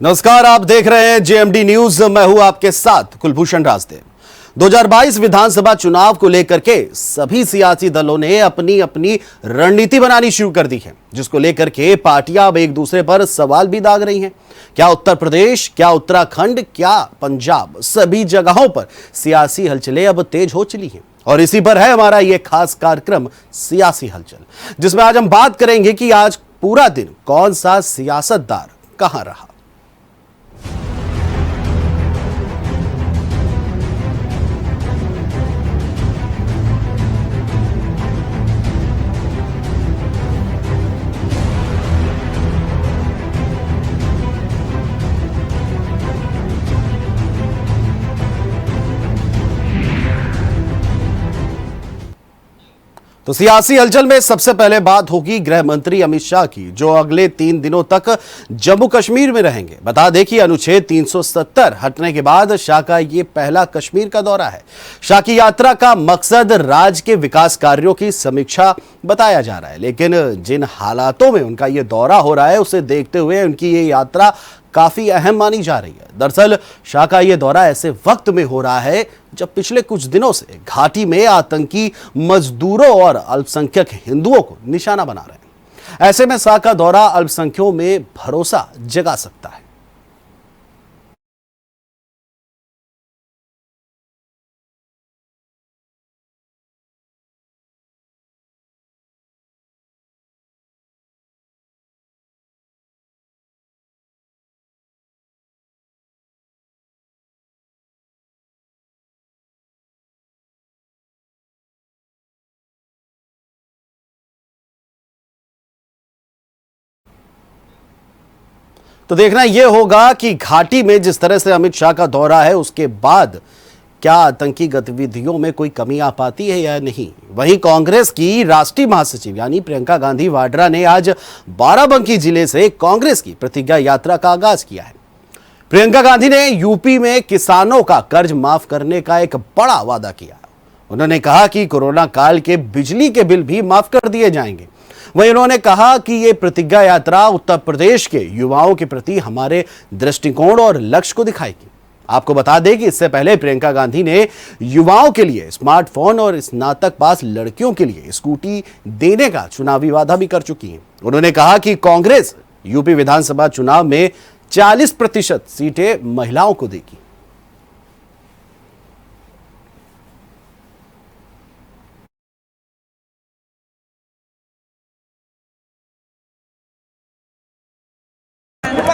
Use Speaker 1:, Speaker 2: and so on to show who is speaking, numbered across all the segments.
Speaker 1: नमस्कार, आप देख रहे हैं जेएमडी न्यूज। मैं हूं आपके साथ कुलभूषण राजदेव। 2022 विधानसभा चुनाव को लेकर के सभी सियासी दलों ने अपनी अपनी रणनीति बनानी शुरू कर दी है, जिसको लेकर के पार्टियां अब एक दूसरे पर सवाल भी दाग रही हैं। क्या उत्तर प्रदेश, क्या उत्तराखंड, क्या पंजाब, सभी जगहों पर सियासी हलचलें अब तेज हो चली हैं। और इसी पर है हमारा ये खास कार्यक्रम सियासी हलचल, जिसमें आज हम बात करेंगे कि आज पूरा दिन कौन सा सियासतदार कहां रहा। तो सियासी हलचल में सबसे पहले बात होगी गृह मंत्री अमित शाह की, जो अगले 3 दिनों तक जम्मू कश्मीर में रहेंगे। बता दें कि अनुच्छेद 370 हटने के बाद शाह का ये पहला कश्मीर का दौरा है। शाह की यात्रा का मकसद राज्य के विकास कार्यों की समीक्षा बताया जा रहा है, लेकिन जिन हालातों में उनका ये दौरा हो रहा है उसे देखते हुए उनकी ये यात्रा काफी अहम मानी जा रही है। दरअसल शाह का यह दौरा ऐसे वक्त में हो रहा है जब पिछले कुछ दिनों से घाटी में आतंकी मजदूरों और अल्पसंख्यक हिंदुओं को निशाना बना रहे हैं। ऐसे में शाह का दौरा अल्पसंख्यकों में भरोसा जगा सकता है। तो देखना यह होगा कि घाटी में जिस तरह से अमित शाह का दौरा है उसके बाद क्या आतंकी गतिविधियों में कोई कमी आ पाती है या नहीं। वहीं कांग्रेस की राष्ट्रीय महासचिव यानी प्रियंका गांधी वाड्रा ने आज बाराबंकी जिले से कांग्रेस की प्रतिज्ञा यात्रा का आगाज किया है। प्रियंका गांधी ने यूपी में किसानों का कर्ज माफ करने का एक बड़ा वादा किया। उन्होंने कहा कि कोरोना काल के बिजली के बिल भी माफ कर दिए जाएंगे। वहीं उन्होंने कहा कि ये प्रतिज्ञा यात्रा उत्तर प्रदेश के युवाओं के प्रति हमारे दृष्टिकोण और लक्ष्य को दिखाएगी। आपको बता दें कि इससे पहले प्रियंका गांधी ने युवाओं के लिए स्मार्टफोन और स्नातक पास लड़कियों के लिए स्कूटी देने का चुनावी वादा भी कर चुकी हैं। उन्होंने कहा कि कांग्रेस यूपी विधानसभा चुनाव में 40% सीटें महिलाओं को देगी।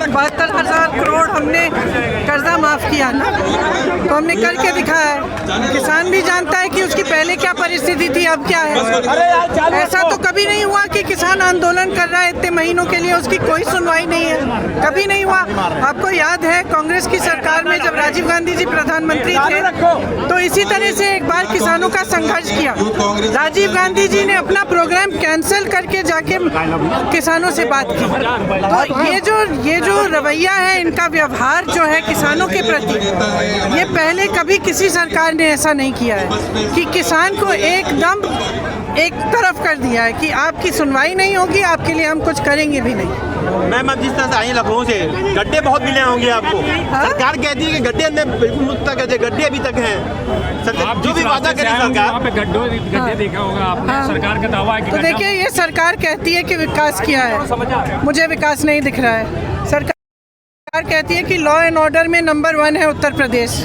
Speaker 2: बहत्तर 72,000 करोड़ हमने कर्जा माफ किया ना, तो हमने करके दिखाया है। किसान भी जानता है कि उसकी पहले क्या परिस्थिति थी, अब क्या है। ऐसा तो कभी नहीं हुआ कि किसान आंदोलन कर रहा है इतने महीनों के लिए, उसकी कोई सुनवाई नहीं है, कभी नहीं हुआ। आपको याद है कांग्रेस की सरकार में जब राजीव गांधी जी प्रधानमंत्री थे तो इसी तरह से एक बार किसानों का संघर्ष किया। राजीव गांधी जी ने अपना प्रोग्राम कैंसिल करके जाके किसानों से बात की। तो ये जो रवैया है, इनका व्यवहार जो है किसानों के प्रति, ये पहले कभी किसी सरकार ने ऐसा नहीं किया है कि किसान को एकदम एक तरफ कर दिया है कि आपकी सुनवाई नहीं होगी, आपके लिए हम कुछ करेंगे भी नहीं।
Speaker 3: मैम, अब जिस तरह से आई लखनऊ से, गड्ढे बहुत मिले होंगे आपको। सरकार कहती है कि गड्ढे अंदर बिल्कुल मुक्त कहते हैं, गड्ढे अभी तक हैं। सरकार जो भी वादा करे सरकार,
Speaker 4: वहाँ पे गड्ढे देखा होगा आपने। सरकार का दावा है कि
Speaker 2: तो देखिए, ये सरकार कहती है कि विकास किया है, मुझे विकास नहीं दिख रहा है। सरकार कहती है कि लॉ एंड ऑर्डर में नंबर 1 है उत्तर प्रदेश।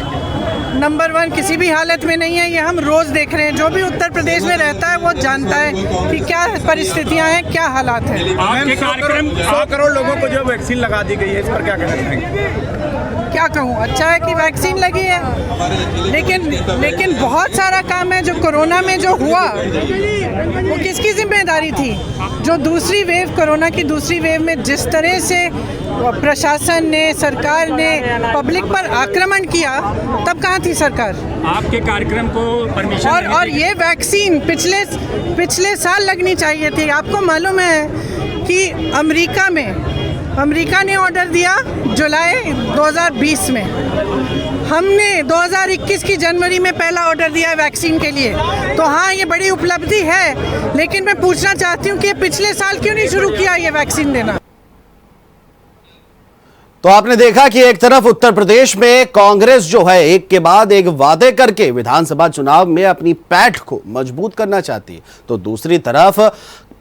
Speaker 2: नंबर 1 किसी भी हालत में नहीं है, ये हम रोज देख रहे हैं। जो भी उत्तर प्रदेश में रहता है वो जानता है कि क्या परिस्थितियां हैं, क्या हालात हैं।
Speaker 4: आपके कार्यक्रम
Speaker 5: 100 करोड़ लोगों को जो वैक्सीन लगा दी गई है, इस पर क्या कहना चाहेंगे?
Speaker 2: क्या कहूँ, अच्छा है कि वैक्सीन लगी है, लेकिन बहुत सारा काम है जो कोरोना में जो हुआ वो किसकी जिम्मेदारी थी। जो दूसरी वेव, कोरोना की दूसरी वेव में जिस तरह से प्रशासन ने, सरकार ने पब्लिक पर आक्रमण किया, तब कहाँ थी सरकार।
Speaker 4: आपके कार्यक्रम को परमिशन
Speaker 2: और ये वैक्सीन पिछले साल लगनी चाहिए थी। आपको मालूम है कि अमेरिका ने ऑर्डर दिया जुलाई 2020 में, हमने 2021 की जनवरी में पहला ऑर्डर दिया है वैक्सीन के लिए। तो हाँ, ये बड़ी उपलब्धि है, लेकिन मैं पूछना चाहती हूँ कि पिछले साल क्यों नहीं शुरू किया ये वैक्सीन देना।
Speaker 1: तो आपने देखा कि एक तरफ उत्तर प्रदेश में कांग्रेस जो है एक के बाद एक वादे करके विधानसभा चुनाव में अपनी पैठ को मजबूत करना चाहती है, तो दूसरी तरफ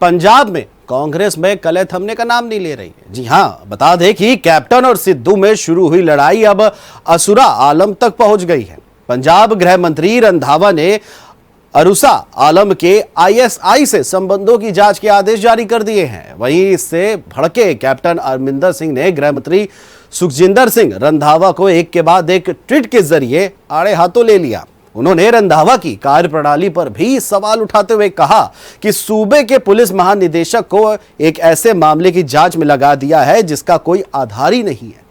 Speaker 1: पंजाब में कांग्रेस में कलह थमने का नाम नहीं ले रही है। जी हां, बता दें कि कैप्टन और सिद्धू में शुरू हुई लड़ाई अब असुरा आलम तक पहुंच गई है। पंजाब गृह मंत्री रंधावा ने अरुसा आलम के आईएसआई से संबंधों की जांच के आदेश जारी कर दिए हैं। वहीं इससे भड़के कैप्टन अमरिंदर सिंह ने गृह मंत्री सुखजिंदर सिंह रंधावा को एक के बाद एक ट्वीट के जरिए आड़े हाथों ले लिया। उन्होंने रंधावा की कार्यप्रणाली पर भी सवाल उठाते हुए कहा कि सूबे के पुलिस महानिदेशक को एक ऐसे मामले की जांच में लगा दिया है जिसका कोई आधार ही नहीं है।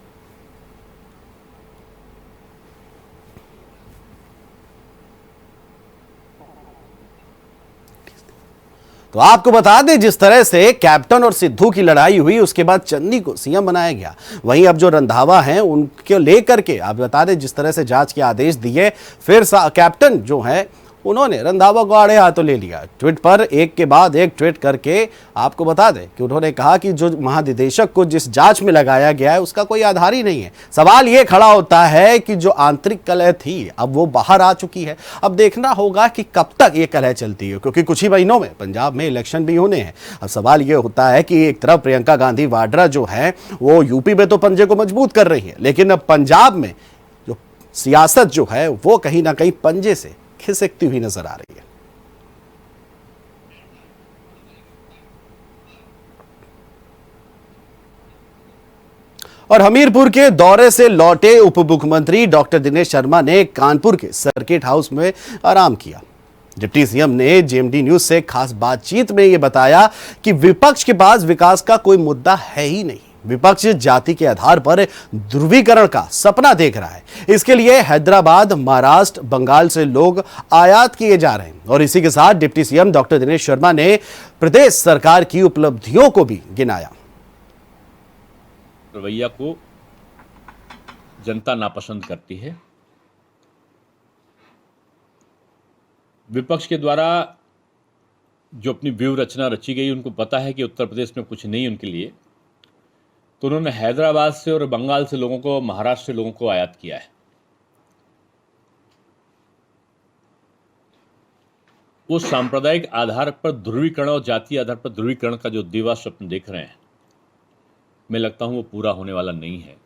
Speaker 1: तो आपको बता दें, जिस तरह से कैप्टन और सिद्धू की लड़ाई हुई उसके बाद चन्नी को सीएम बनाया गया, वहीं अब जो रंधावा हैं उनके लेकर के आप बता दें जिस तरह से जांच के आदेश दिए, फिर कैप्टन जो है उन्होंने रंधावा को आड़े हाथों ले लिया। ट्वीट पर एक के बाद एक ट्वीट करके आपको बता दें कि उन्होंने कहा कि जो महानिदेशक को जिस जांच में लगाया गया है उसका कोई आधार ही नहीं है। सवाल ये खड़ा होता है कि जो आंतरिक कलह थी अब वो बाहर आ चुकी है। अब देखना होगा कि कब तक ये कलह चलती है, क्योंकि कुछ ही महीनों में पंजाब में इलेक्शन भी होने हैं। अब सवाल ये होता है कि एक तरफ प्रियंका गांधी वाड्रा जो है वो यूपी में तो पंजे को मजबूत कर रही है, लेकिन अब पंजाब में जो सियासत जो है वो कहीं ना कहीं पंजे से खिसकती हुई नजर आ रही है। और हमीरपुर के दौरे से लौटे उप मुख्यमंत्री डॉक्टर दिनेश शर्मा ने कानपुर के सर्किट हाउस में आराम किया। डिप्टी सीएम ने जेएमडी न्यूज से खास बातचीत में यह बताया कि विपक्ष के पास विकास का कोई मुद्दा है ही नहीं। विपक्ष जाति के आधार पर ध्रुवीकरण का सपना देख रहा है। इसके लिए हैदराबाद, महाराष्ट्र, बंगाल से लोग आयात किए जा रहे हैं। और इसी के साथ deputy CM doctor Dinesh Sharma ने प्रदेश सरकार की उपलब्धियों को भी गिनाया।
Speaker 6: रवैया को जनता नापसंद करती है। विपक्ष के द्वारा जो अपनी व्यूह रचना रची गई, उनको पता है कि उत्तर प्रदेश में कुछ नहीं उनके लिए, तो उन्होंने हैदराबाद से और बंगाल से लोगों को, महाराष्ट्र से लोगों को आयात किया है। वो सांप्रदायिक आधार पर ध्रुवीकरण और जातीय आधार पर ध्रुवीकरण का जो दिवा स्वप्न देख रहे हैं, मैं लगता हूं वो पूरा होने वाला नहीं है।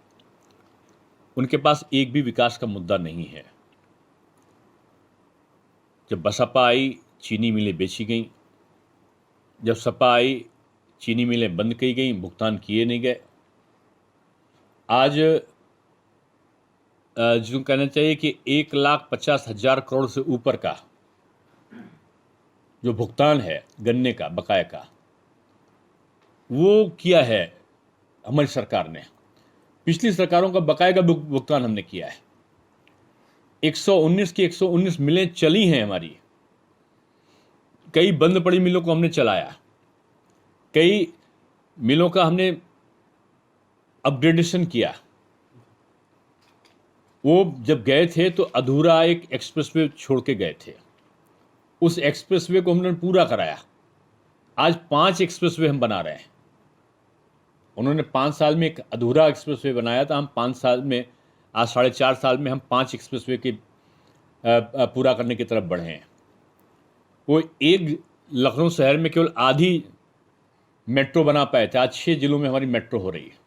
Speaker 6: उनके पास एक भी विकास का मुद्दा नहीं है। जब बसपा आई, चीनी मिलें बेची गई। जब सपा आई, चीनी मिलें बंद की गई, भुगतान किए नहीं गए। आज जो कहना चाहिए कि 1,50,000 करोड़ से ऊपर का जो भुगतान है गन्ने का, बकाया का, वो किया है हमारी सरकार ने। पिछली सरकारों का बकाया का भुगतान हमने किया है। 119 की 119 मिलें चली हैं हमारी। कई बंद पड़ी मिलों को हमने चलाया। कई मिलों का हमने अपग्रेडेशन किया। वो जब गए थे तो अधूरा एक एक्सप्रेसवे छोड़ के गए थे। उस एक्सप्रेसवे को हमने पूरा कराया। आज 5 एक्सप्रेसवे हम बना रहे हैं। उन्होंने 5 साल में एक अधूरा एक्सप्रेसवे बनाया था। हम 5 साल में, आज 4.5 साल में हम 5 एक्सप्रेसवे के पूरा करने की तरफ बढ़े हैं। वो एक लखनऊ शहर में केवल आधी मेट्रो बना पाए थे। आज 6 जिलों में हमारी मेट्रो हो रही है।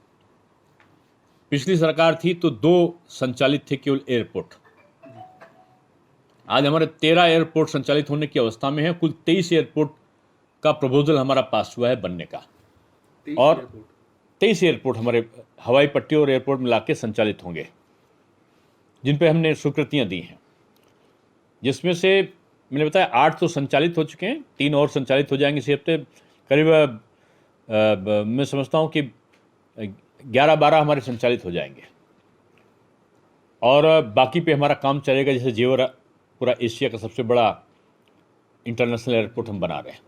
Speaker 6: पिछली सरकार थी तो 2 संचालित थे केवल एयरपोर्ट। आज हमारे 13 एयरपोर्ट संचालित होने की अवस्था में है। कुल 23 एयरपोर्ट का प्रपोजल हमारा पास हुआ है बनने का। और 23 एयरपोर्ट हमारे हवाई पट्टी और एयरपोर्ट मिला के संचालित होंगे, जिन पे हमने स्वीकृतियां दी हैं। जिसमें से मैंने बताया 8 तो संचालित हो चुके हैं, 3 और संचालित हो जाएंगे इसी हफ्ते। करीब मैं समझता हूं कि 11-12 हमारे संचालित हो जाएंगे। और बाकी पे हमारा काम चलेगा। जैसे जेवर पूरा एशिया का सबसे बड़ा इंटरनेशनल एयरपोर्ट हम बना रहे हैं।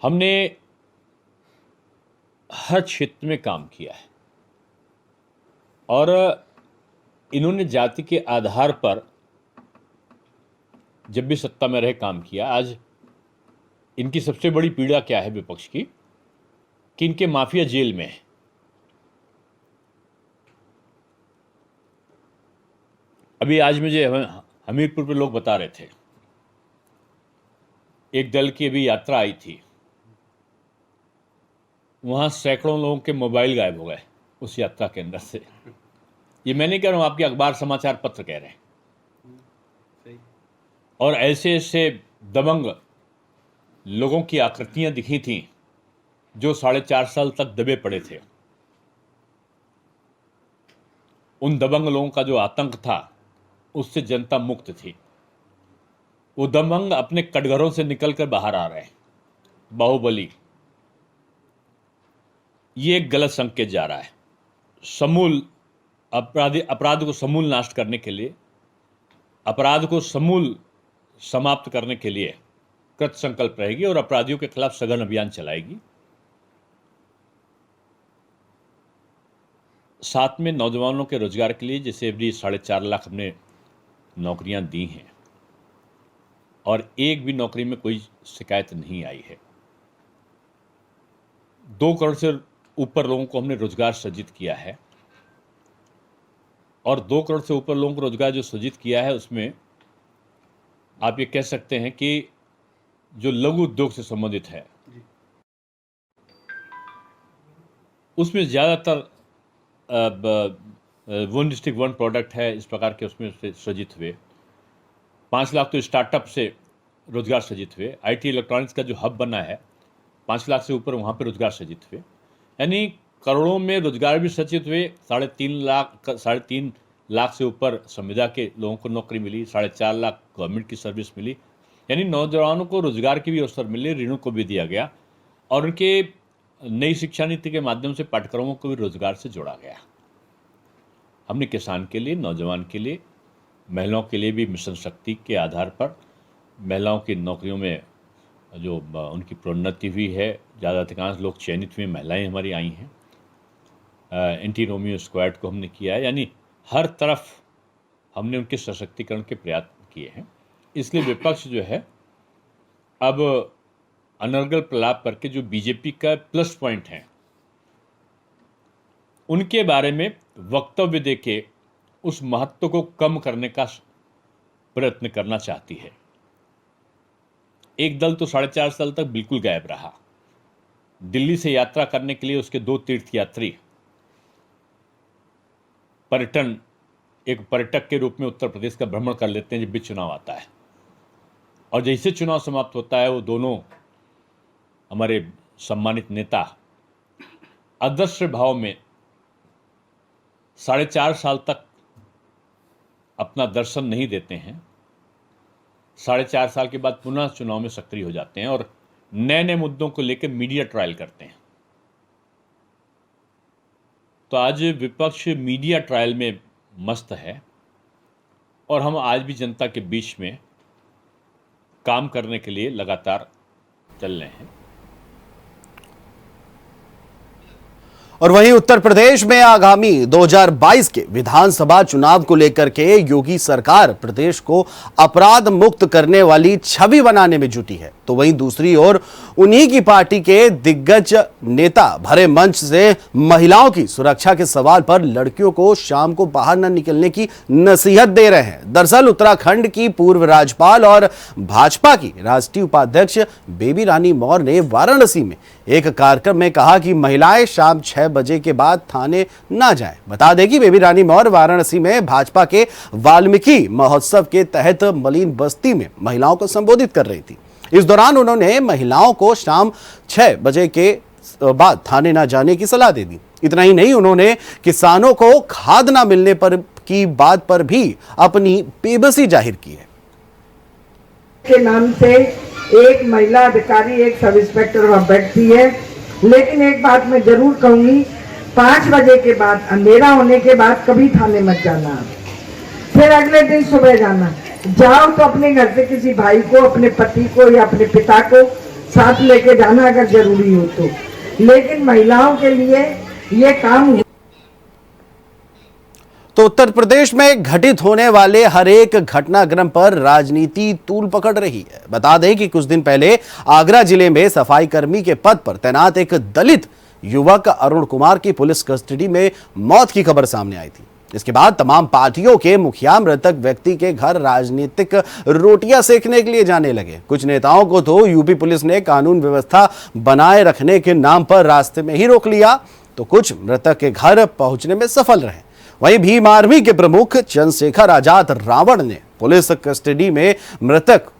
Speaker 6: हमने हर क्षेत्र में काम किया है। और इन्होंने जाति के आधार पर जब भी सत्ता में रहे काम किया। आज इनकी सबसे बड़ी पीड़ा क्या है विपक्ष की, कि इनके माफिया जेल में है। अभी आज मुझे हमीरपुर पे लोग बता रहे थे, एक दल की अभी यात्रा आई थी, वहां सैकड़ों लोगों के मोबाइल गायब हो गए उस यात्रा के अंदर से। ये मैं नहीं कह रहा हूं, आपके अखबार समाचार पत्र कह रहे हैं। और ऐसे ऐसे दबंग लोगों की आकृतियां दिखी थीं जो 4.5 साल तक दबे पड़े थे। उन दबंग लोगों का जो आतंक था उससे जनता मुक्त थी। वो दबंग अपने कटघरों से निकलकर बाहर आ रहे हैं। बाहुबली, ये एक गलत संकेत जा रहा है। समूल अपराध को समूल नाश करने के लिए, अपराध को समूल समाप्त करने के लिए कृत संकल्प रहेगी और अपराधियों के खिलाफ सघन अभियान चलाएगी। साथ में नौजवानों के रोजगार के लिए जैसे अभी 4.5 लाख हमने नौकरियां दी हैं और एक भी नौकरी में कोई शिकायत नहीं आई है। 2 करोड़ से ऊपर लोगों को हमने रोजगार सृजित किया है और 2 करोड़ से ऊपर लोगों को रोजगार जो सृजित किया है उसमें आप ये कह सकते हैं कि जो लघु उद्योग से संबंधित है उसमें ज़्यादातर वन डिस्ट्रिक्ट वन प्रोडक्ट है, इस प्रकार के उसमें सृजित हुए। 5 लाख तो स्टार्टअप से रोजगार सृजित हुए। IT इलेक्ट्रॉनिक्स का जो हब बना है 5 लाख से ऊपर वहाँ पे रोजगार सृजित हुए, यानी करोड़ों में रोजगार भी सृजित हुए। 3.5 लाख से ऊपर संविदा के लोगों को नौकरी मिली, 4.5 लाख गवर्नमेंट की सर्विस मिली, यानी नौजवानों को रोजगार के भी अवसर मिले, ऋणों को भी दिया गया और उनके नई शिक्षा नीति के माध्यम से पाठ्यक्रमों को भी रोजगार से जोड़ा गया। हमने किसान के लिए, नौजवान के लिए, महिलाओं के लिए भी मिशन शक्ति के आधार पर महिलाओं की नौकरियों में जो उनकी प्रोन्नति हुई है, ज़्यादा अधिकांश लोग चयनित हुए महिलाएं हमारी आई हैं। एंटी रोमियो स्क्वाड को हमने किया है, यानी हर तरफ हमने उनके सशक्तिकरण के प्रयास किए हैं। इसलिए विपक्ष जो है अब अनर्गल प्रलाप करके जो बीजेपी का प्लस पॉइंट हैं उनके बारे में वक्तव्य देके उस महत्व को कम करने का प्रयत्न करना चाहती है। एक दल तो 4.5 साल तक बिल्कुल गायब रहा। दिल्ली से यात्रा करने के लिए उसके 2 तीर्थयात्री एक पर्यटक के रूप में उत्तर प्रदेश का भ्रमण कर लेते हैं जब भी चुनाव आता है, और जैसे चुनाव समाप्त होता है वो दोनों हमारे सम्मानित नेता अदृश्य भाव में 4.5 साल तक अपना दर्शन नहीं देते हैं। 4.5 साल के बाद पुनः चुनाव में सक्रिय हो जाते हैं और नए नए मुद्दों को लेकर मीडिया ट्रायल करते हैं। तो आज विपक्ष मीडिया ट्रायल में मस्त है और हम आज भी जनता के बीच में काम करने के लिए लगातार चल रहे हैं।
Speaker 1: और वहीं उत्तर प्रदेश में आगामी 2022 के विधानसभा चुनाव को लेकर के योगी सरकार प्रदेश को अपराध मुक्त करने वाली छवि बनाने में जुटी है, तो वहीं दूसरी ओर उन्हीं की पार्टी के दिग्गज नेता भरे मंच से महिलाओं की सुरक्षा के सवाल पर लड़कियों को शाम को बाहर न निकलने की नसीहत दे रहे हैं। दरअसल उत्तराखंड की पूर्व राज्यपाल और भाजपा की राष्ट्रीय उपाध्यक्ष बेबी रानी मौर्य ने वाराणसी में एक कार्यक्रम में कहा कि महिलाएं शाम 6 बजे के बाद थाने ना जाएं। बता दें कि बेबी रानी मौर्य वाराणसी में भाजपा के वाल्मीकि महोत्सव के तहत मलिन बस्ती में महिलाओं को संबोधित कर रही थी। इस दौरान उन्होंने महिलाओं को शाम 6 बजे के बाद थाने ना जाने की सलाह दे दी। इतना ही नहीं, उन्होंने किसानों को खाद ना मिलने पर की बात पर भी अपनी बेबसी जाहिर की है।
Speaker 7: के नाम से एक महिला अधिकारी, एक सब इंस्पेक्टर वहां बैठती है, लेकिन एक बात मैं जरूर कहूंगी, 5 बजे के बाद, अंधेरा होने के बाद कभी थाने मत जाना। फिर अगले दिन सुबह जाना। जाओ तो अपने घर से किसी भाई को, अपने पति को या अपने पिता को साथ लेके जाना अगर जरूरी हो तो, लेकिन महिलाओं के लिए ये काम।
Speaker 1: तो उत्तर प्रदेश में घटित होने वाले हर एक घटनाक्रम पर राजनीति तूल पकड़ रही है। बता दें कि कुछ दिन पहले आगरा जिले में सफाई कर्मी के पद पर तैनात एक दलित युवक अरुण कुमार की पुलिस कस्टडी में मौत की खबर सामने आई थी। इसके बाद तमाम पार्टियों के मुखिया मृतक व्यक्ति के घर राजनीतिक रोटियां सेकने के लिए जाने लगे। कुछ नेताओं को तो यूपी पुलिस ने कानून व्यवस्था बनाए रखने के नाम पर रास्ते में ही रोक लिया, तो कुछ मृतक के घर पहुंचने में सफल रहे। वहीं भीम आर्मी के प्रमुख चंद्रशेखर आजाद रावण ने पुलिस कस्टडी में मृतक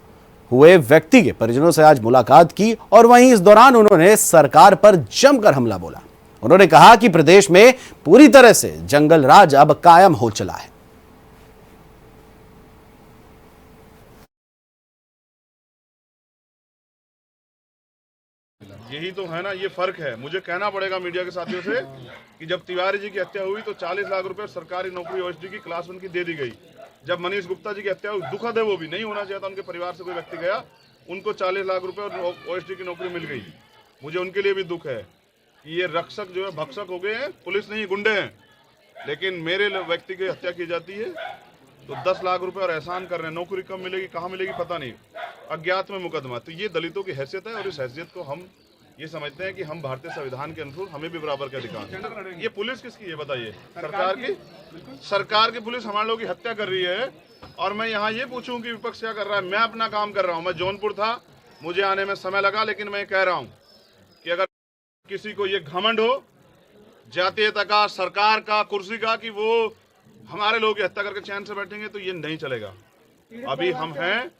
Speaker 1: हुए व्यक्ति के परिजनों से आज मुलाकात की और वहीं इस दौरान उन्होंने सरकार पर जमकर हमला बोला। उन्होंने कहा कि प्रदेश में पूरी तरह से जंगल राज अब कायम हो चला है।
Speaker 8: यही तो है ना, ये फर्क है। मुझे कहना पड़ेगा मीडिया के साथियों से कि जब तिवारी जी की हत्या हुई तो 40 लाख रुपए सरकारी नौकरी ओएसडी की क्लास 1 की दे दी गई। जब मनीष गुप्ता जी की हत्या हुई, दुखद है, वो भी नहीं होना चाहिए था, उनके परिवार से कोई व्यक्ति गया, उनको 40 लाख रुपए और ओएसडी की नौकरी मिल गई। मुझे उनके लिए भी दुख है कि ये रक्षक जो है भक्षक हो गए हैं, पुलिस नहीं गुंडे हैं। लेकिन मेरे व्यक्ति की हत्या की जाती है तो 10 लाख रुपए और एहसान कर रहे हैं। नौकरी कब मिलेगी, कहाँ मिलेगी पता नहीं, अज्ञात में मुकदमा। तो ये दलितों की हैसियत है और इस हैसियत को हम ये समझते हैं कि हम भारतीय संविधान के अनुसार हमें भी बराबर के अधिकार है। ये पुलिस किसकी है बताइए? सरकार की पुलिस हमारे लोगों की हत्या कर रही है। और मैं यहाँ ये पूछूं कि विपक्ष क्या कर रहा है? मैं अपना काम कर रहा हूँ। मैं जौनपुर था, मुझे आने में समय लगा, लेकिन मैं कह रहा हूँ कि अगर किसी को ये घमंड हो जातीयता का, सरकार का, कुर्सी का, कि वो हमारे लोगों की हत्या करके चैन से बैठेंगे, तो ये नहीं चलेगा। अभी हम हैं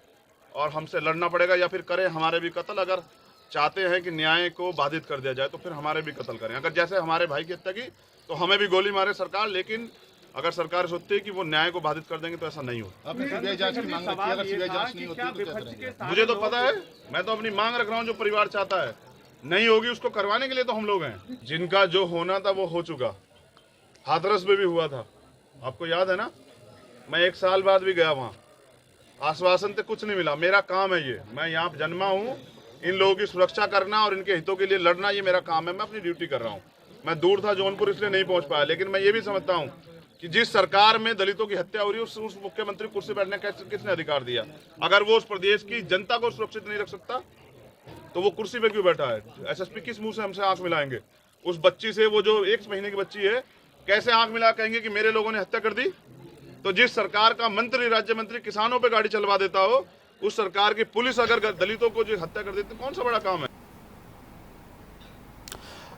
Speaker 8: और हमसे लड़ना पड़ेगा, या फिर करें हमारे भी कत्ल। अगर चाहते हैं कि न्याय को बाधित कर दिया जाए तो फिर हमारे भी कत्ल करें। अगर जैसे हमारे भाई की हत्या की तो हमें भी गोली मारे सरकार, लेकिन अगर सरकार सोचती है कि वो न्याय को बाधित कर देंगे तो ऐसा नहीं होता। मुझे तो पता है, मैं तो अपनी मांग रख रहा हूँ। जो परिवार चाहता है नहीं होगी, उसको करवाने के लिए तो हम लोग हैं। जिनका जो होना था वो हो चुका। हाथरस में भी हुआ था, आपको याद है ना? मैं 1 साल बाद भी गया वहाँ, आश्वासन से कुछ नहीं मिला। मेरा काम है ये, मैं यहाँ जन्मा हूँ, इन लोगों की सुरक्षा करना और इनके हितों के लिए लड़ना, ये मेरा काम है। मैं अपनी ड्यूटी कर रहा हूँ। मैं दूर था जौनपुर, इसलिए नहीं पहुँच पाया। लेकिन मैं ये भी समझता हूँ कि जिस सरकार में दलितों की हत्या हो रही है, उस मुख्यमंत्री कुर्सी बैठने का किसने अधिकार दिया? अगर वो उस प्रदेश की जनता को सुरक्षित नहीं रख सकता तो वो कुर्सी पे क्यों बैठा है? एसएसपी किस मुंह से हमसे आंख मिलाएंगे? उस बच्ची से, वो जो 1 महीने की बच्ची है, कैसे आंख मिला कहेंगे कि मेरे लोगों ने हत्या कर दी? तो जिस सरकार का मंत्री, राज्य मंत्री किसानों पे गाड़ी चलवा देता हो, उस सरकार की पुलिस अगर दलितों को जो हत्या कर देती है, कौन सा बड़ा काम है?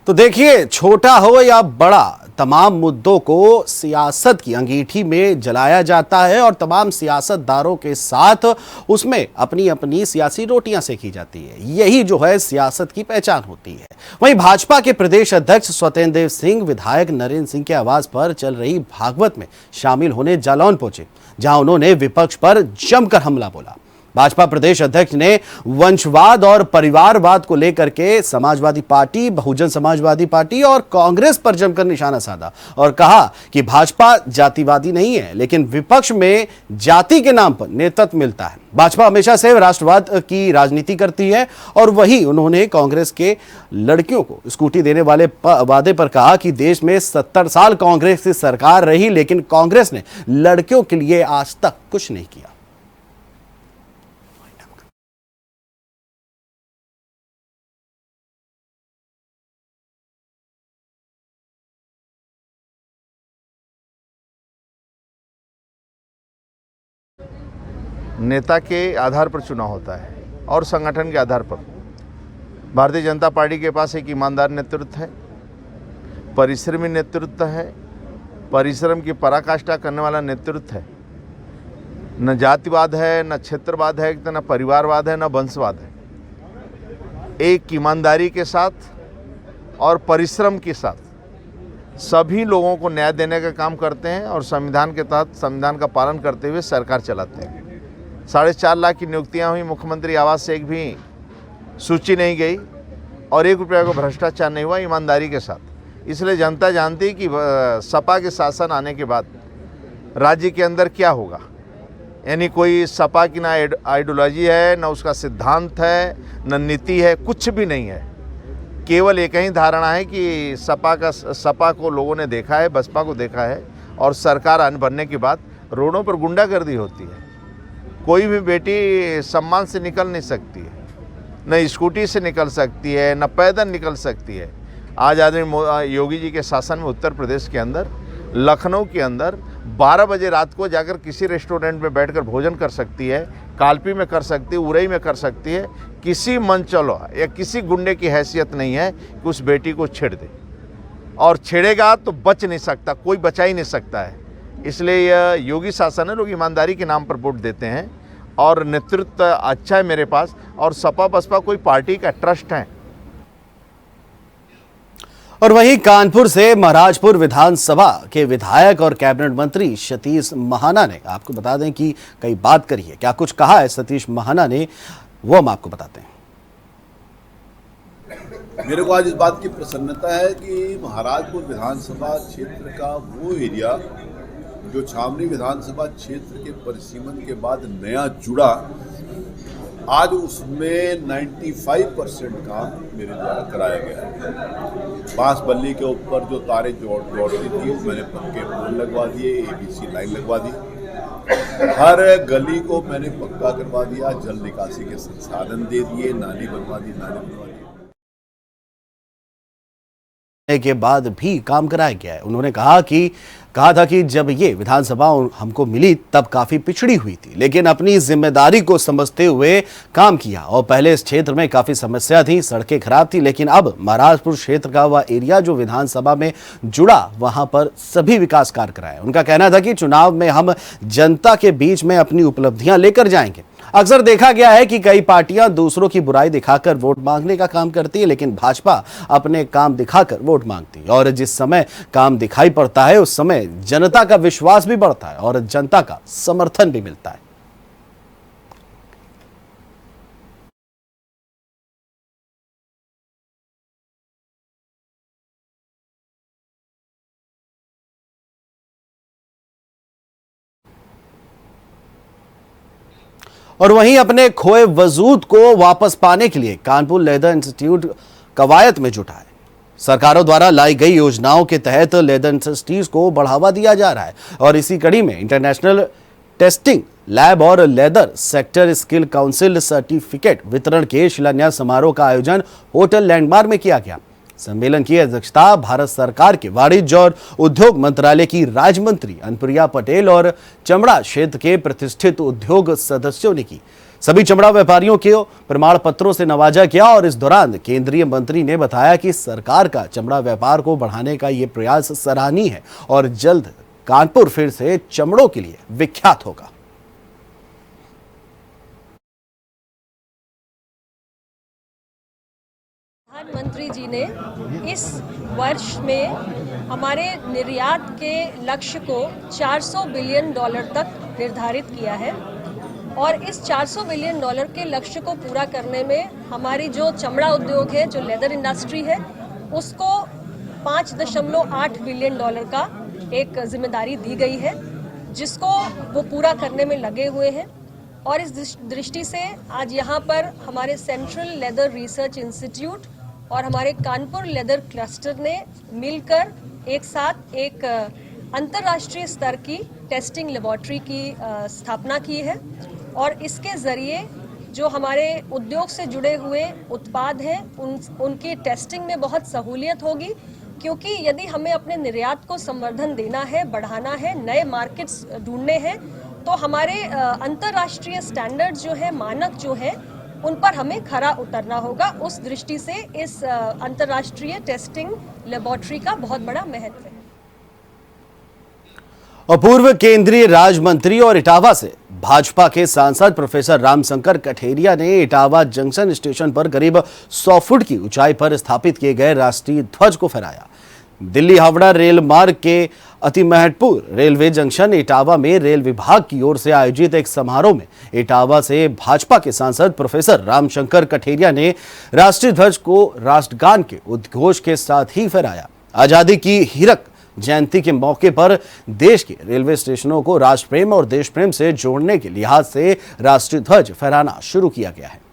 Speaker 1: तो देखिए, छोटा हो या बड़ा, तमाम मुद्दों को सियासत की अंगीठी में जलाया जाता है और तमाम सियासतदारों के साथ उसमें अपनी अपनी सियासी रोटियां सेकी जाती है। यही जो है सियासत की पहचान होती है। वहीं भाजपा के प्रदेश अध्यक्ष स्वतंत्र देव सिंह विधायक नरेंद्र सिंह के आवास पर चल रही भागवत में शामिल होने जालौन पहुंचे, जहां उन्होंने विपक्ष पर जमकर हमला बोला। भाजपा प्रदेश अध्यक्ष ने वंशवाद और परिवारवाद को लेकर के समाजवादी पार्टी, बहुजन समाजवादी पार्टी और कांग्रेस पर जमकर निशाना साधा और कहा कि भाजपा जातिवादी नहीं है, लेकिन विपक्ष में जाति के नाम पर नेतृत्व मिलता है। भाजपा हमेशा से राष्ट्रवाद की राजनीति करती है और वही उन्होंने कांग्रेस के लड़कियों को स्कूटी देने वाले वादे पर कहा कि देश में 70 साल कांग्रेस की सरकार रही, लेकिन कांग्रेस ने लड़कियों के लिए आज तक कुछ नहीं किया।
Speaker 9: नेता के आधार पर चुनाव होता है और संगठन के आधार पर। भारतीय जनता पार्टी के पास एक ईमानदार नेतृत्व है, परिश्रमी नेतृत्व है, परिश्रम की पराकाष्ठा करने वाला नेतृत्व है। न जातिवाद है, न क्षेत्रवाद है, न परिवारवाद है, न वंशवाद है। एक ईमानदारी के साथ और परिश्रम के साथ सभी लोगों को न्याय देने का काम करते हैं और संविधान के तहत संविधान का पालन करते हुए सरकार चलाते हैं। 4.5 लाख की नियुक्तियां हुई, मुख्यमंत्री आवास से एक भी सूची नहीं गई और 1 रुपया को भ्रष्टाचार नहीं हुआ, ईमानदारी के साथ। इसलिए जनता जानती है कि सपा के शासन आने के बाद राज्य के अंदर क्या होगा। यानी कोई सपा की ना आइडियोलॉजी है, ना उसका सिद्धांत है, ना नीति है, कुछ भी नहीं है। केवल एक ही धारणा है कि सपा को लोगों ने देखा है, बसपा को देखा है और सरकार बनने के बाद रोडों पर गुंडागर्दी होती है। कोई भी बेटी सम्मान से निकल नहीं सकती है, न स्कूटी से निकल सकती है, न पैदल निकल सकती है। आज आदमी योगी जी के शासन में उत्तर प्रदेश के अंदर लखनऊ के अंदर 12 बजे रात को जाकर किसी रेस्टोरेंट में बैठकर भोजन कर सकती है, कालपी में कर सकती है, उरई में कर सकती है। किसी मंचलो या किसी गुंडे की हैसियत नहीं है कि उस बेटी को छेड़ दे, और छेड़ेगा तो बच नहीं सकता, कोई बचा ही नहीं सकता है। इसलिए यह योगी शासन है, लोग ईमानदारी के नाम पर वोट देते हैं और नेतृत्व अच्छा है मेरे पास, और सपा बसपा कोई पार्टी का ट्रस्ट है।
Speaker 1: और वहीं कानपुर से महाराजपुर विधानसभा के विधायक और कैबिनेट मंत्री सतीश महाना ने, आपको बता दें कि कई बात करी है, क्या कुछ कहा है सतीश महाना ने, वो हम आपको बताते हैं।
Speaker 10: मेरे को आज इस बात की प्रसन्नता है कि महाराजपुर विधानसभा क्षेत्र का वो एरिया जो छावनी विधानसभा क्षेत्र के परिसीमन के बाद नया जुड़ा, आज उसमें 95% काम मेरे द्वारा कराया गया है। बांस बल्ली के ऊपर जो तारें जोड़ती थी मैंने पक्के पोल लगवा दिए, ABC लाइन लगवा दी, हर गली को मैंने पक्का करवा दिया, जल निकासी के संसाधन दे दिए, नाली बनवा दी।
Speaker 1: के बाद भी काम कराया गया है। उन्होंने कहा था कि जब ये विधानसभा हमको मिली तब काफी पिछड़ी हुई थी, लेकिन अपनी जिम्मेदारी को समझते हुए काम किया। और पहले इस क्षेत्र में काफी समस्या थी, सड़कें खराब थी, लेकिन अब महाराजपुर क्षेत्र का वह एरिया जो विधानसभा में जुड़ा, वहां पर सभी विकास कार्य कराए। उनका कहना था कि चुनाव में हम जनता के बीच में अपनी उपलब्धियां लेकर जाएंगे। अक्सर देखा गया है कि कई पार्टियां दूसरों की बुराई दिखाकर वोट मांगने का काम करती है, लेकिन भाजपा अपने काम दिखाकर वोट मांगती है। और जिस समय काम दिखाई पड़ता है उस समय जनता का विश्वास भी बढ़ता है और जनता का समर्थन भी मिलता है। और वहीं अपने खोए वजूद को वापस पाने के लिए कानपुर लेदर इंस्टीट्यूट कवायद में जुटा है। सरकारों द्वारा लाई गई योजनाओं के तहत लेदर इंडस्ट्रीज को बढ़ावा दिया जा रहा है और इसी कड़ी में इंटरनेशनल टेस्टिंग लैब और leather sector skill council certificate वितरण के शिलान्यास समारोह का आयोजन होटल लैंडमार्क में किया गया। सम्मेलन की अध्यक्षता भारत सरकार के वाणिज्य और उद्योग मंत्रालय की राज्य मंत्री अनुप्रिया पटेल और चमड़ा क्षेत्र के प्रतिष्ठित उद्योग सदस्यों ने की। सभी चमड़ा व्यापारियों के प्रमाण पत्रों से नवाजा गया और इस दौरान केंद्रीय मंत्री ने बताया कि सरकार का चमड़ा व्यापार को बढ़ाने का ये प्रयास सराहनीय है और जल्द कानपुर फिर से चमड़ों के लिए विख्यात होगा।
Speaker 11: प्रधानमंत्री जी ने इस वर्ष में हमारे निर्यात के लक्ष्य को $400 बिलियन तक निर्धारित किया है और इस $400 बिलियन के लक्ष्य को पूरा करने में हमारी जो चमड़ा उद्योग है, जो लेदर इंडस्ट्री है, उसको $5.8 बिलियन का एक जिम्मेदारी दी गई है, जिसको वो पूरा करने में लगे हुए हैं। और इस दृष्टि से आज यहाँ पर हमारे सेंट्रल लेदर रिसर्च इंस्टीट्यूट और हमारे कानपुर लेदर क्लस्टर ने मिलकर एक साथ एक अंतर्राष्ट्रीय स्तर की टेस्टिंग लेबोरेटरी की स्थापना की है और इसके ज़रिए जो हमारे उद्योग से जुड़े हुए उत्पाद हैं उनकी टेस्टिंग में बहुत सहूलियत होगी, क्योंकि यदि हमें अपने निर्यात को संवर्धन देना है, बढ़ाना है, नए मार्केट्स ढूंढने हैं, तो हमारे अंतर्राष्ट्रीय स्टैंडर्ड्स जो है, मानक जो है, उन पर हमें खरा उतरना होगा। उस दृष्टि से इस अंतर्राष्ट्रीय टेस्टिंग लेबोरेटरी का बहुत बड़ा महत्व है।
Speaker 1: और पूर्व केंद्रीय राज्य मंत्री और इटावा से भाजपा के सांसद प्रोफेसर रामशंकर कठेरिया ने इटावा जंक्शन स्टेशन पर करीब 100 फुट की ऊंचाई पर स्थापित किए गए राष्ट्रीय ध्वज को फहराया। दिल्ली हावड़ा रेल मार्ग के अति महत्वपूर्ण रेलवे जंक्शन इटावा में रेल विभाग की ओर से आयोजित एक समारोह में इटावा से भाजपा के सांसद प्रोफेसर रामशंकर कठेरिया ने राष्ट्रीय ध्वज को राष्ट्रगान के उद्घोष के साथ ही फहराया। आजादी की हीरक जयंती के मौके पर देश के रेलवे स्टेशनों को राष्ट्र प्रेम और देश प्रेम से जोड़ने के लिहाज से राष्ट्रीय ध्वज फहराना शुरू किया गया है।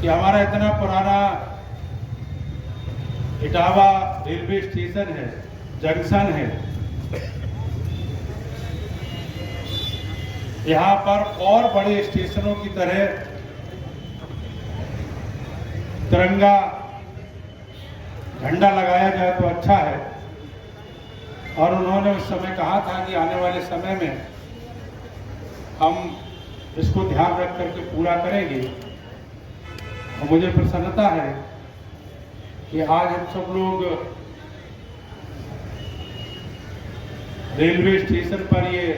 Speaker 12: कि हमारा इतना पुराना इटावा रेलवे स्टेशन है, जंक्शन है, यहाँ पर और बड़े स्टेशनों की तरह तिरंगा झंडा लगाया जाए तो अच्छा है। और उन्होंने उस समय कहा था कि आने वाले समय में हम इसको ध्यान रख करके पूरा करेंगे। और मुझे प्रसन्नता है कि आज हम सब लोग रेलवे स्टेशन पर ये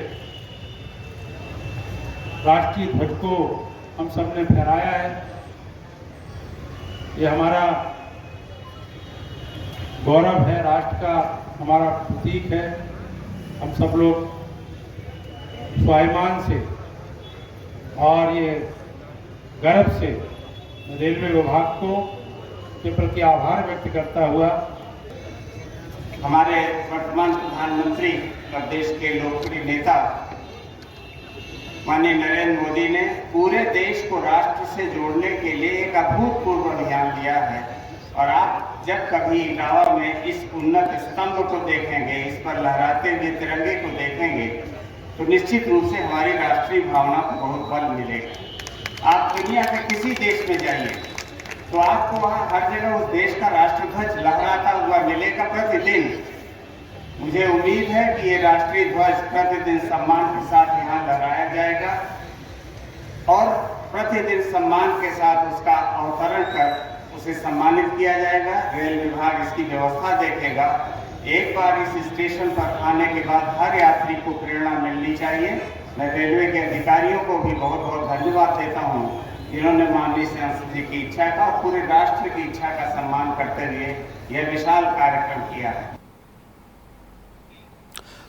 Speaker 12: राष्ट्रीय ध्वज को हम सब ने फहराया है। ये हमारा गौरव है, राष्ट्र का हमारा प्रतीक है। हम सब लोग स्वाभिमान से और ये गर्व से रेलवे विभाग को के प्रति आभार व्यक्त करता हुआ
Speaker 13: हमारे वर्तमान प्रधानमंत्री और देश के लोकप्रिय नेता माननीय नरेंद्र मोदी ने पूरे देश को राष्ट्र से जोड़ने के लिए एक अभूतपूर्व अभियान लिया है। और आप जब कभी इटावा में इस उन्नत स्तंभ को देखेंगे, इस पर लहराते हुए तिरंगे को देखेंगे, तो निश्चित रूप से हमारी राष्ट्रीय भावना को बहुत बल मिलेगा। आप दुनिया के किसी देश में जाइए तो आपको वहाँ हर जगह उस देश का राष्ट्रध्वज लहराता हुआ मिलेगा प्रतिदिन। मुझे उम्मीद है कि ये राष्ट्रीय ध्वज प्रतिदिन सम्मान के साथ यहाँ लहराया जाएगा और प्रतिदिन सम्मान के साथ उसका अवतरण कर उसे सम्मानित किया जाएगा। रेल विभाग इसकी व्यवस्था देखेगा। एक बार इस स्टेशन पर आने के बाद हर यात्री को प्रेरणा मिलनी चाहिए। मैं रेलवे के अधिकारियों को भी बहुत बहुत धन्यवाद देता हूँ, जिन्होंने माननीय सांसद जी की इच्छा का और पूरे राष्ट्र की इच्छा का सम्मान करते हुए यह विशाल कार्यक्रम किया है।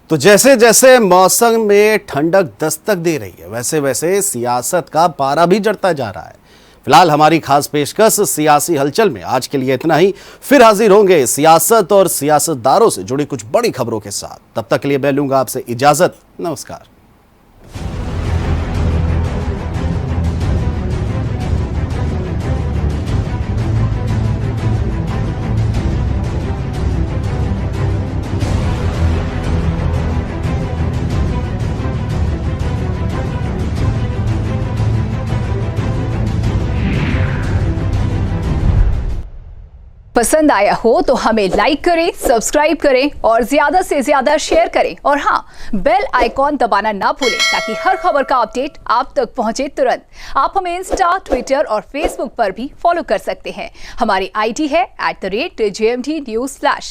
Speaker 1: तो जैसे जैसे मौसम में ठंडक दस्तक दे रही है, वैसे वैसे सियासत का पारा भी चढ़ता जा रहा है। फिलहाल हमारी खास पेशकश सियासी हलचल में आज के लिए इतना ही। फिर हाजिर होंगे सियासत और सियासतदारों से जुड़ी कुछ बड़ी खबरों के साथ। तब तक के लिए मैं लूंगा आपसे इजाजत। नमस्कार।
Speaker 14: पसंद आया हो तो हमें लाइक करें, सब्सक्राइब करें और ज्यादा से ज्यादा शेयर करें। और हाँ, बेल आइकॉन दबाना ना भूलें ताकि हर खबर का अपडेट आप तक पहुंचे तुरंत। आप हमें इंस्टा, ट्विटर और फेसबुक पर भी फॉलो कर सकते हैं। हमारी आईडी है @JMT News Flash।